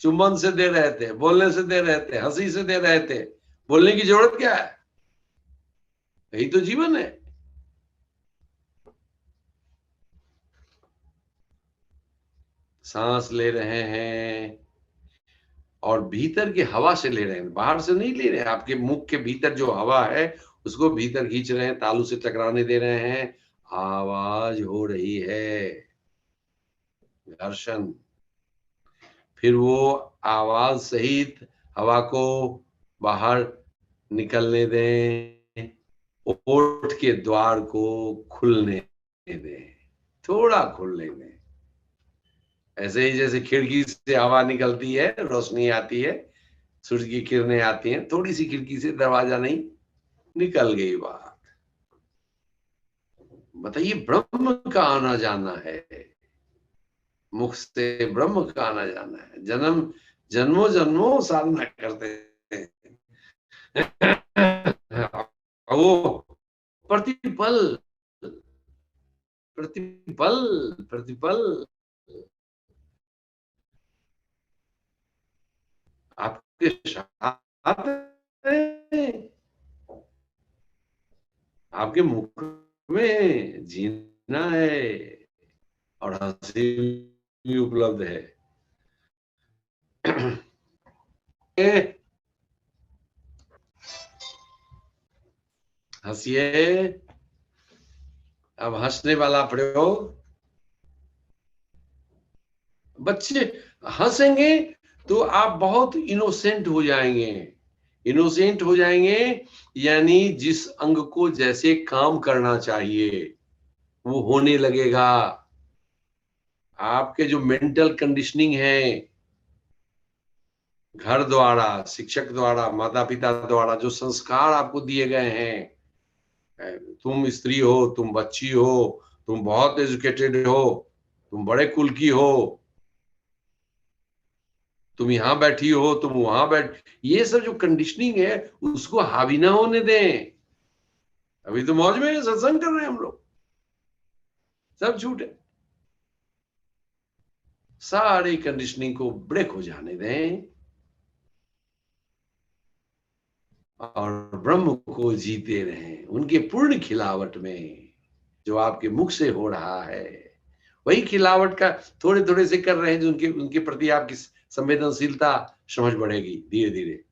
चुंबन से दे रहे थे, बोलने से दे रहे थे, हंसी से दे रहे थे। बोलने की जरूरत क्या है, यही तो जीवन है। सांस ले रहे हैं और भीतर की हवा से ले रहे हैं, बाहर से नहीं ले रहे हैं। आपके मुख के भीतर जो हवा है उसको भीतर खींच रहे हैं, तालू से टकराने दे रहे हैं, आवाज हो रही है, घर्षण। फिर वो आवाज सहित हवा को बाहर निकलने दें, ओठ के द्वार को खुलने दें, थोड़ा खुलने दें। ऐसे ही जैसे खिड़की से हवा निकलती है, रोशनी आती है, सूरज की किरणें आती हैं, थोड़ी सी खिड़की से, दरवाजा नहीं, निकल गई बात। बताइए ब्रह्म का आना जाना है, मुख से ब्रह्म का आना जाना है। जन्मों जन्मों साधना करते हैं, वो प्रतिपल प्रतिपल प्रतिपल आपके साथ है, आपके मुख में जीना है और हंसी भी उपलब्ध है। हंसिए। अब हंसने वाला प्रयोग, बच्चे हंसेंगे तो आप बहुत इनोसेंट हो जाएंगे। इनोसेंट हो जाएंगे यानी जिस अंग को जैसे काम करना चाहिए वो होने लगेगा। आपके जो मेंटल कंडीशनिंग है, घर द्वारा, शिक्षक द्वारा, माता पिता द्वारा जो संस्कार आपको दिए गए हैं, तुम स्त्री हो, तुम बच्ची हो, तुम बहुत एजुकेटेड हो, तुम बड़े कुल की हो, तुम यहां बैठी हो, तुम वहां बैठ, ये सब जो कंडीशनिंग है उसको हावी ना होने दें। अभी तो मौज में सत्संग कर रहे हैं हम लोग, सब झूठ है। सारी कंडीशनिंग को ब्रेक हो जाने दें और ब्रह्म को जीते रहें उनके पूर्ण खिलावट में। जो आपके मुख से हो रहा है वही खिलावट का थोड़े थोड़े से कर रहे हैं, जो उनके प्रति आपकी संवेदनशीलता समझ बढ़ेगी धीरे धीरे।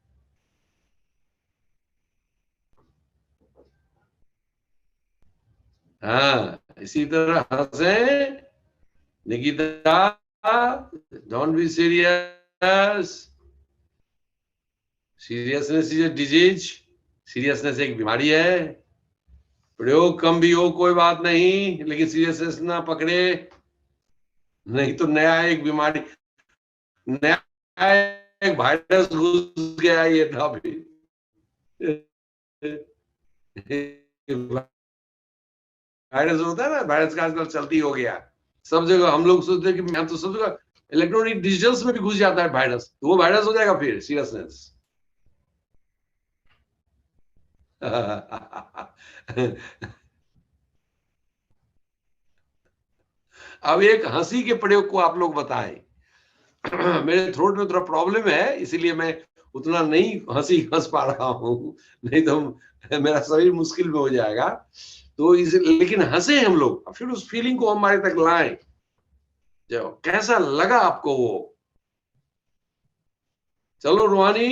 हाँ, इसी तरह हंसे। Nikita, don't be serious. Seriousness is a disease. Seriousness एक बीमारी है। प्रयोग कम भी हो कोई बात नहीं, लेकिन सीरियसनेस ना पकड़े, नहीं तो नया एक बीमारी, नया एक वायरस घुस गया ये था भी। वायरस होता है ना, वायरस का आजकल चलती हो गया सब जगह। हम लोग सोचते हैं कि मैं तो सब जगह इलेक्ट्रॉनिक डिजिटल्स में भी घुस जाता है वायरस, तो वो वायरस हो जाएगा फिर सीरियसनेस। अब एक हंसी के प्रयोग को आप लोग बताएं। मेरे थ्रोट में थोड़ा प्रॉब्लम है, इसीलिए मैं उतना नहीं हंस पा रहा हूं, नहीं तो मेरा शरीर मुश्किल में हो जाएगा। तो लेकिन हंसे हम लोग, फिर उस फीलिंग को हमारे तक लाएं। जो कैसा लगा आपको वो, चलो रूहानी,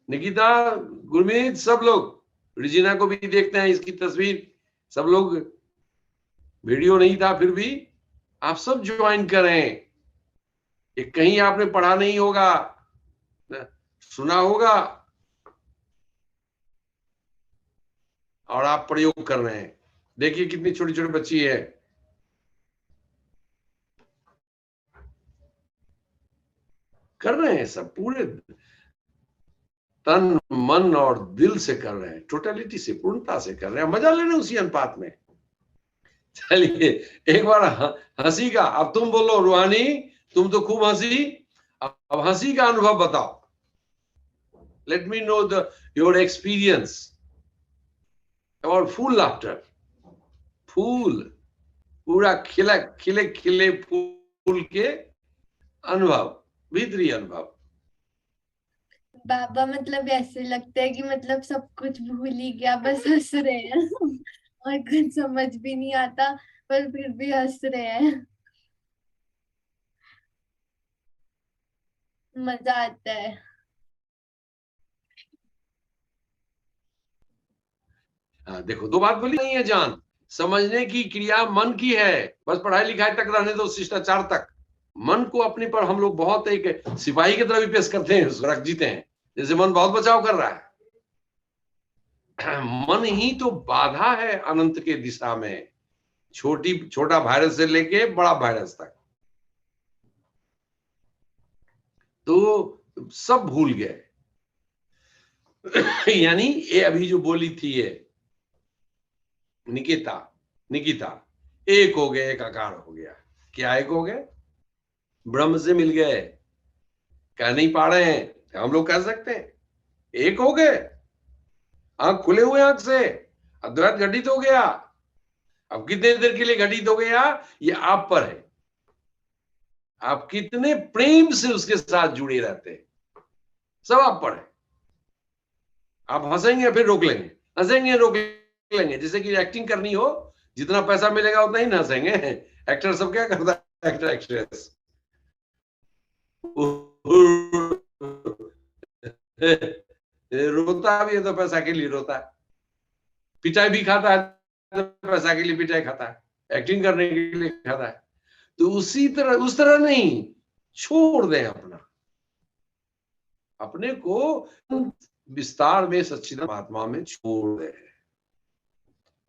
निकिता, गुरमीत, सब लोग, रिजीना को भी देखते हैं इसकी तस्वीर, सब लोग, वीडियो नहीं था फिर भी आप सब ज्वाइन करें। ये कहीं आपने पढ़ा नहीं होगा, सुना होगा और आप प्रयोग कर रहे हैं। देखिए कितनी छोटी छोटी बच्ची है, कर रहे हैं सब, पूरे तन मन और दिल से कर रहे हैं, टोटलिटी से, पूर्णता से कर रहे हैं, मजा ले रहे हैं उसी अनुपात में। चलिए एक बार हंसी का, अब तुम बोलो रूहानी, तुम तो खूब हंसी, अब हंसी का अनुभव बताओ। Let me know the your experience और फुल लाफ्टर, फूल, पूरा खिले खिले खिले फूल के अनुभव, भीतरी अनुभव। बाबा मतलब ऐसे लगता है कि मतलब सब कुछ भूल ही गया, बस हंस रहे हैं और कुछ समझ भी नहीं आता पर फिर भी हंस रहे हैं, मजा आता है। देखो दो बात बोली नहीं है जान, समझने की क्रिया मन की है, बस पढ़ाई लिखाई तक रहने दो, शिष्टाचार तक। मन को अपने पर हम लोग बहुत एक सिपाही की तरह भी पेश करते हैं, उसको रख जीते हैं, जैसे मन बहुत बचाव कर रहा है। मन ही तो बाधा है अनंत के दिशा में, छोटा वायरस से लेके बड़ा वायरस तक। तो सब भूल गए। यानी ये अभी जो बोली थी ये निकिता, एक हो गए, एक आकार हो गया। क्या एक हो गए? ब्रह्म से मिल गए। कह नहीं पा रहे हैं, हम लोग कह सकते हैं एक हो गए, आंख खुले हुए आंख से अद्वैत घटित हो गया। अब कितने देर के लिए घटित हो गया ये आप पर है, आप कितने प्रेम से उसके साथ जुड़े रहते हैं, सब आप पर है। आप हंसेंगे फिर रोक लेंगे, हंसेंगे रोक लेंगे, जैसे कि एक्टिंग करनी हो, जितना पैसा मिलेगा उतना ही हंसेंगे। एक्टर सब क्या करता है, एक्टर एक्ट्रेस रोता भी है तो पैसा के लिए रोता है, पिटाई भी खाता है तो पैसा के लिए पिटाई खाता है, एक्टिंग करने के लिए खाता है। तो उसी तरह, उस तरह नहीं, छोड़ दें अपने को विस्तार में सच्चिदानंद आत्मा में छोड़ दें।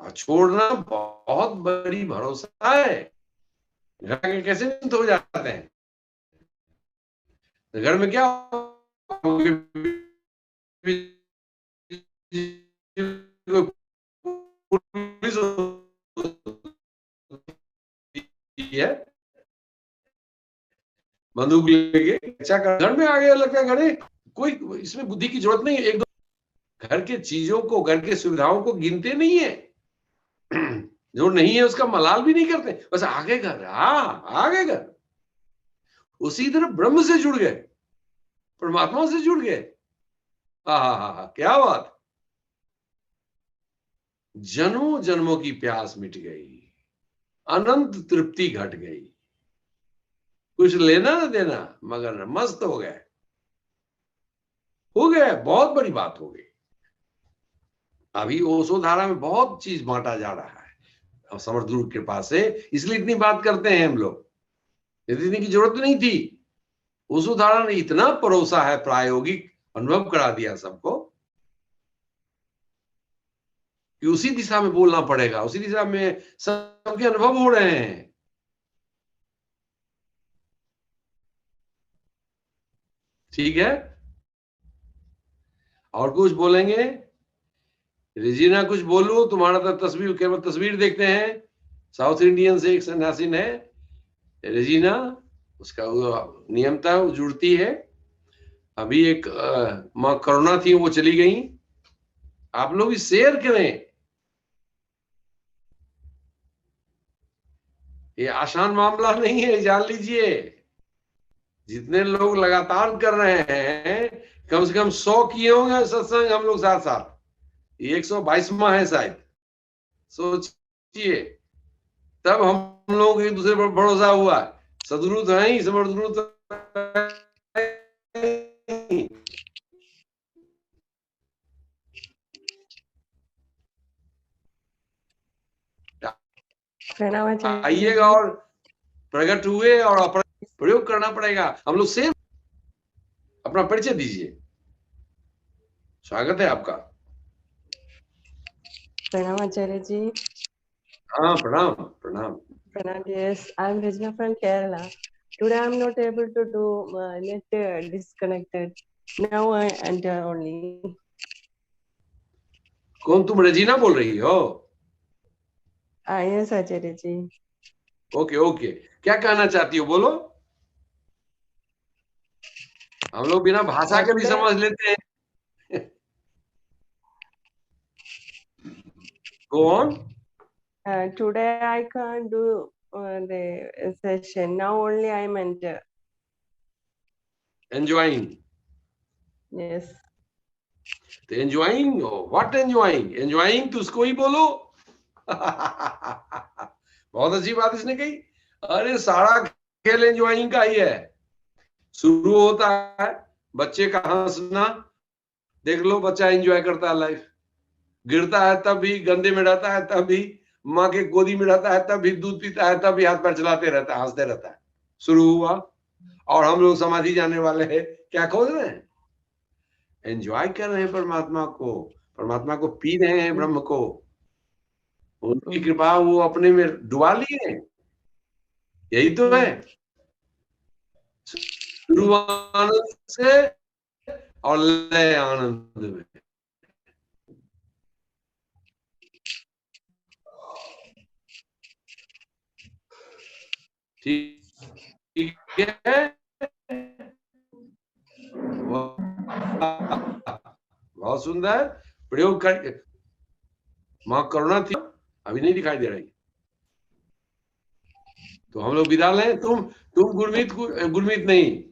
और छोड़ना बहुत बड़ी भरोसा है। घर के कैसे हो जाते हैं, घर में क्या है, बंदूक लेके अच्छा घर में आ गया, लगता है घरे कोई इसमें बुद्धि की जरूरत नहीं है। एक दो घर के चीजों को, घर के सुविधाओं को गिनते नहीं है, जो नहीं है उसका मलाल भी नहीं करते, बस आगे घर, आगे घर। उसी तरह ब्रह्म से जुड़ गए, परमात्मा से जुड़ गए। क्या बात, जन्मों जन्मों की प्यास मिट गई, अनंत तृप्ति घट गई, कुछ लेना ना देना, मगर मस्त हो गए, बहुत बड़ी बात हो गई। अभी ओशो धारा में बहुत चीज बांटा जा रहा है समर्थ गुरु के पास से, इसलिए इतनी बात करते हैं हम लोग, इतनी की जरूरत नहीं थी। ओशो धारा ने इतना परोसा है, प्रायोगिक अनुभव करा दिया सबको, कि उसी दिशा में बोलना पड़ेगा, उसी दिशा में सबके अनुभव हो रहे हैं। ठीक है, और कुछ बोलेंगे? रेजिना कुछ बोलो, तुम्हारा तो तस्वीर, केवल तस्वीर देखते हैं। साउथ इंडियन से एक सन्यासी है रेजिना, उसका नियम था, वो जुड़ती है। अभी एक माँ करुणा थी, वो चली गई। आप लोग भी शेयर करें, ये आसान मामला नहीं है, जान लीजिए। जितने लोग लगातार कर रहे हैं, कम से कम 100 किए होंगे सत्संग हम लोग साथ साथ, ये 122वां है शायद। सोचिए, तब हम लोग एक दूसरे पर भरोसा हुआ। सदगुरु तो है ही, समर्थ गुरु तो है ही। प्रणाम आचार्य आइएगा और प्रकट हुए और प्रयोग करना पड़ेगा। हम लोग सेम। अपना परिचय दीजिए। स्वागत है आपका। प्रणाम आचार्य जी। हाँ, प्रणाम प्रणाम। प्रणाम। Yes, I'm Rajna from Kerala. Today I'm not able to do net disconnected. Now I enter only. कौन तुम? रजीना बोल रही हो? Yes आचार्य जी। ओके ओके, क्या कहना चाहती हो बोलो। हम लोग बिना भाषा के भी समझ लेते हैं। Go on. Today I can't do the session. Now only I'm enter. Enjoying. Yes. तो enjoying, what enjoying? Enjoying तो उसको ही बोलो। बहुत अच्छी बात इसने कही। अरे सारा खेल enjoying का ही है। शुरू होता है बच्चे का हंसना, देख लो बच्चा एंजॉय करता है लाइफ। गिरता है तब भी, गंदे में रहता है तब भी, माँ के गोदी में रहता है तब भी, दूध पीता है तब भी हाथ पैर चलाते रहता है, हंसते रहता है। शुरू हुआ और हम लोग समाधि जाने वाले हैं, क्या खोज रहे हैं? एंजॉय कर रहे हैं परमात्मा को पी रहे हैं ब्रह्म को। उनकी कृपा वो अपने में डुबा लिए हैं। यही तो है। शुरू आनंद से और लय आनंद में। ठीक है, बहुत सुंदर प्रयोग कर। माँ करुणा थी, अभी नहीं दिखाई दे रही। तो हम लोग विदा लें। तुम गुरमीत नहीं,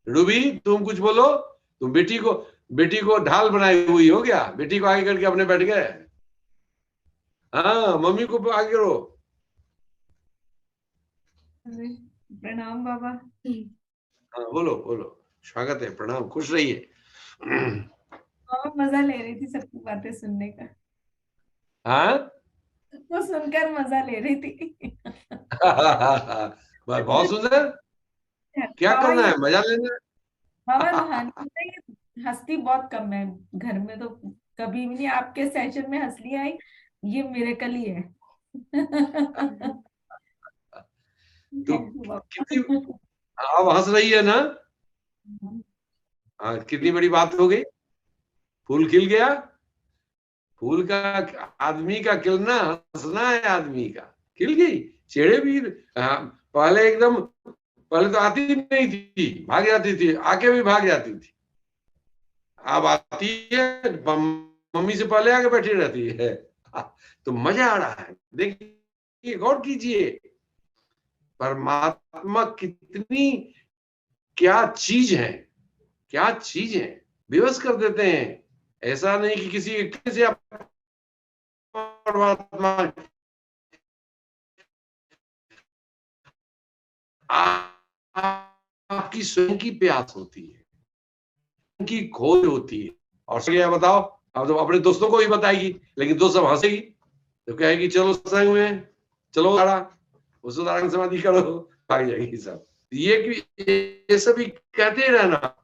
रूबी तुम कुछ बोलो। तुम बेटी को ढाल बनाई हुई हो क्या? बेटी को आगे करके अपने बैठ गए। हाँ, मम्मी को आगे करो। प्रणाम बाबा। हाँ, बोलो। स्वागत है, प्रणाम, खुश रहिए। मजा ले रही थी सबकी बातें सुनने का। हाँ, वो सुनकर मजा ले रही थी। बहुत सुंदर। क्या करना है? मजा लेना है। बाबा हंसती बहुत कम है घर में, तो कभी भी नहीं। आपके सेशन में हंसली आई, ये मिरेकल ही है। तो कितनी आप हंस रही है ना? हाँ, कितनी बड़ी बात हो गई। फूल खिल गया। फूल का आदमी का खिलना, हंसना है आदमी का। खिल गई चेहरे भी। पहले तो आती नहीं थी, भाग जाती थी, आके भी भाग जाती थी। अब आती है, मम्मी से पहले आके बैठी रहती है। तो मजा आ रहा है। देखिए, गौर कीजिए, परमात्मा कितनी क्या चीज है, विवश कर देते हैं। ऐसा नहीं कि किसी एक से आप परमात्मा आपकी स्वयं की प्यास होती है, की खोज होती है। और क्या बताओ, अब तो अपने दोस्तों को भी बताएगी, लेकिन दोस्त सब हंसेगी तो कहेगी चलो संग में, चलो उस समाधि करो, भाग जाएगी सब। ये सभी कहते रहना।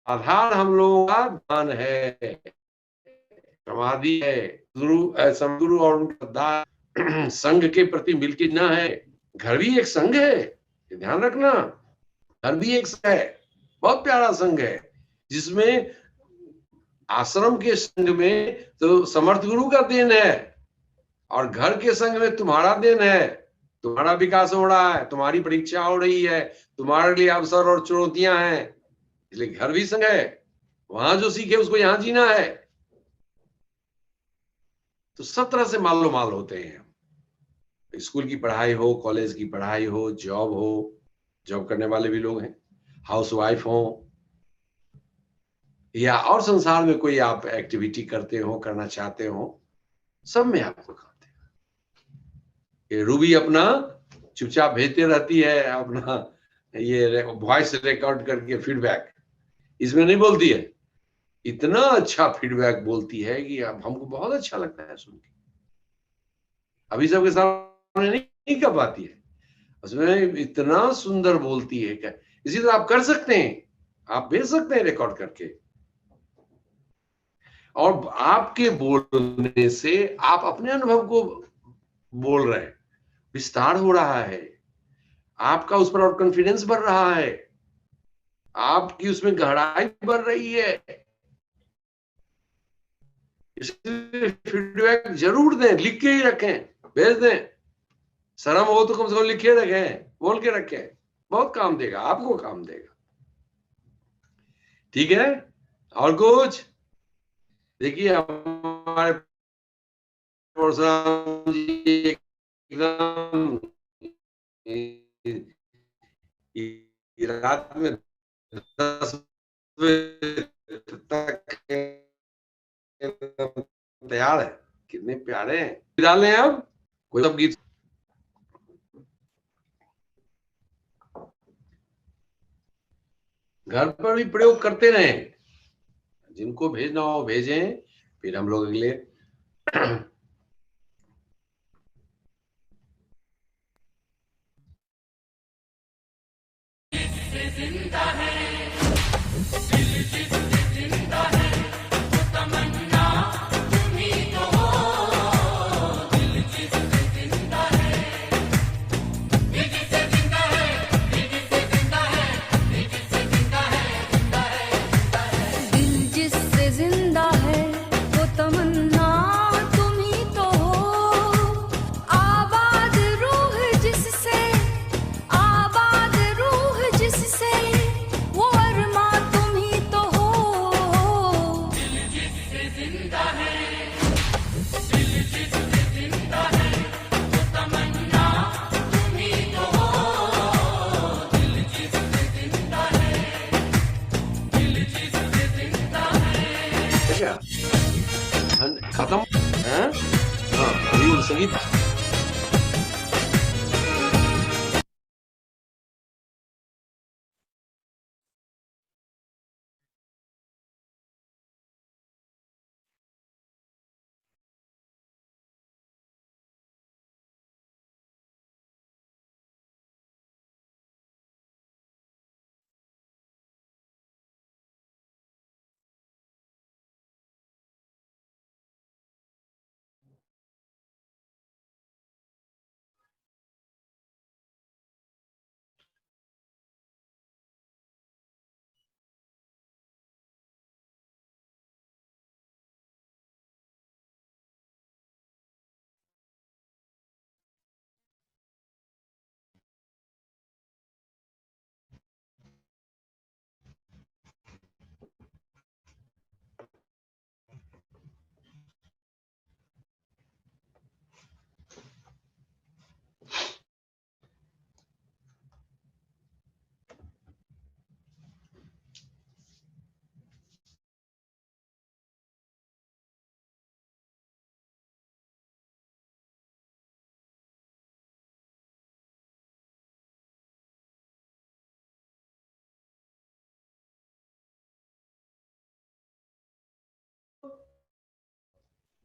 आधार हम लोगों का दान है, समाधि है, गुरु और उनका दान संघ के प्रति मिलके न है। घर भी एक संघ है, ये ध्यान रखना। घर भी एक संघ है, बहुत प्यारा संघ है, जिसमें आश्रम के संघ में तो समर्थ गुरु का देन है, और घर के संघ में तुम्हारा देन है। तुम्हारा विकास हो रहा है, तुम्हारी परीक्षा हो रही है, तुम्हारे लिए अवसर और चुनौतियां हैं, इसलिए घर भी संघ है। वहां जो सीखे उसको यहां जीना है। तो सब तरह से माल होते हैं। स्कूल की पढ़ाई हो, कॉलेज की पढ़ाई हो, जॉब हो, जॉब करने वाले भी लोग हैं, हाउसवाइफ हो, या और संसार में कोई आप एक्टिविटी करते हो, करना चाहते हो, सब में आपको खाते हैं। रूबी अपना चुपचाप भेजते रहती है, अपना ये वॉइस रिकॉर्ड करके फीडबैक, इसमें नहीं बोलती है। इतना अच्छा फीडबैक बोलती है कि अब हमको बहुत अच्छा लगता है सुन के। अभी सबके सामने नहीं कर पाती है, उसमें इतना सुंदर बोलती है क्या। इसी तरह आप कर सकते हैं, आप भेज सकते हैं रिकॉर्ड करके, और आपके बोलने से आप अपने अनुभव को बोल रहे हैं, विस्तार हो रहा है, आपका उस पर और कॉन्फिडेंस बढ़ रहा है, आपकी उसमें गहराई बढ़ रही है। इसलिए फीडबैक जरूर दें, लिख के ही रखें, भेज दें। शर्म हो तो कम से कम लिख के रखें, बोल के रखें, बहुत काम देगा, आपको काम देगा। ठीक है, और कुछ? देखिए हमारे परशुराम जी एकदम रात में 10 बजे तक तैयार है, कितने प्यारे हैं। डाल लें अब कोई सब गीत। घर पर भी प्रयोग करते रहें, जिनको भेजना हो भेजें, फिर हम लोग अगले खत्म है। हाँ, अभी संगीत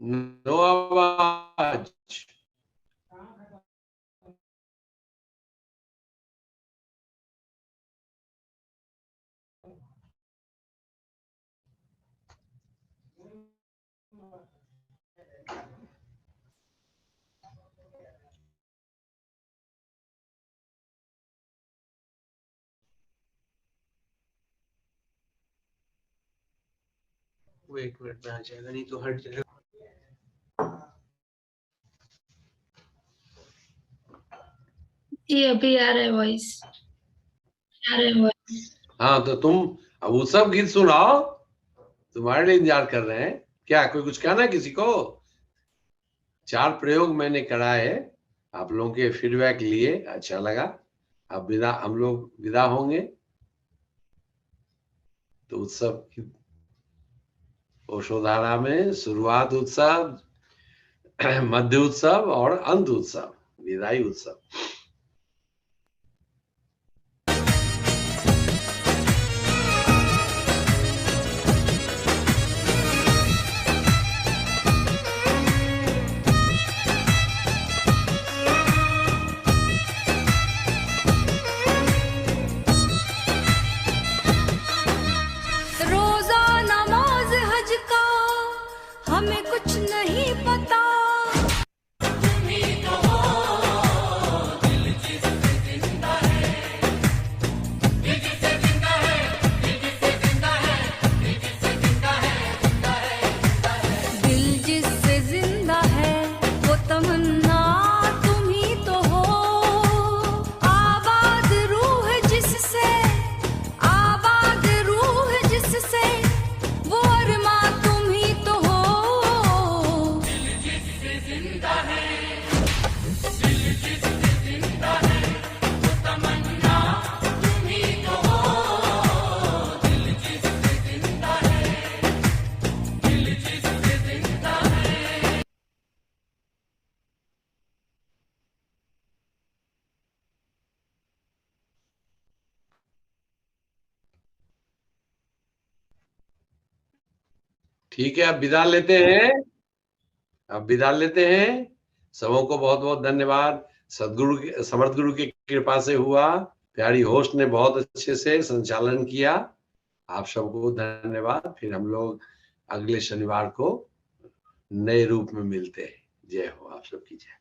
नो आवाज। वो 1 मिनट में आ जाएगा, नहीं तो हट जाएगा। जी अभी आ रहा है वॉइस, आ रहा है वॉइस। हाँ तो तुम अब वो सब गीत सुनाओ, तुम्हारे लिए इंतजार कर रहे हैं। क्या कोई कुछ कहना है किसी को? 4 प्रयोग मैंने कराए, आप लोगों के फीडबैक लिए, अच्छा लगा। अब हम लोग विदा होंगे। तो उत्सव की ओशोधारा में शुरुआत उत्सव, मध्य उत्सव और अंत उत्सव, विदाई उत्सव। हमें कुछ नहीं पता। दिल जिससे जिंदा है वो तमन्ना तुम ही तो हो। आबाद रूह जिससे, आबाद रूह जिससे, वो अरमा तुम ही तो हो। ठीक है, अब विदा लेते हैं। अब विदा लेते हैं। सबों को बहुत बहुत धन्यवाद। सदगुरु समर्थ गुरु की कृपा से हुआ। प्यारी होस्ट ने बहुत अच्छे से संचालन किया। आप सबको धन्यवाद। फिर हम लोग अगले शनिवार को नए रूप में मिलते हैं। जय हो आप सबकी जय।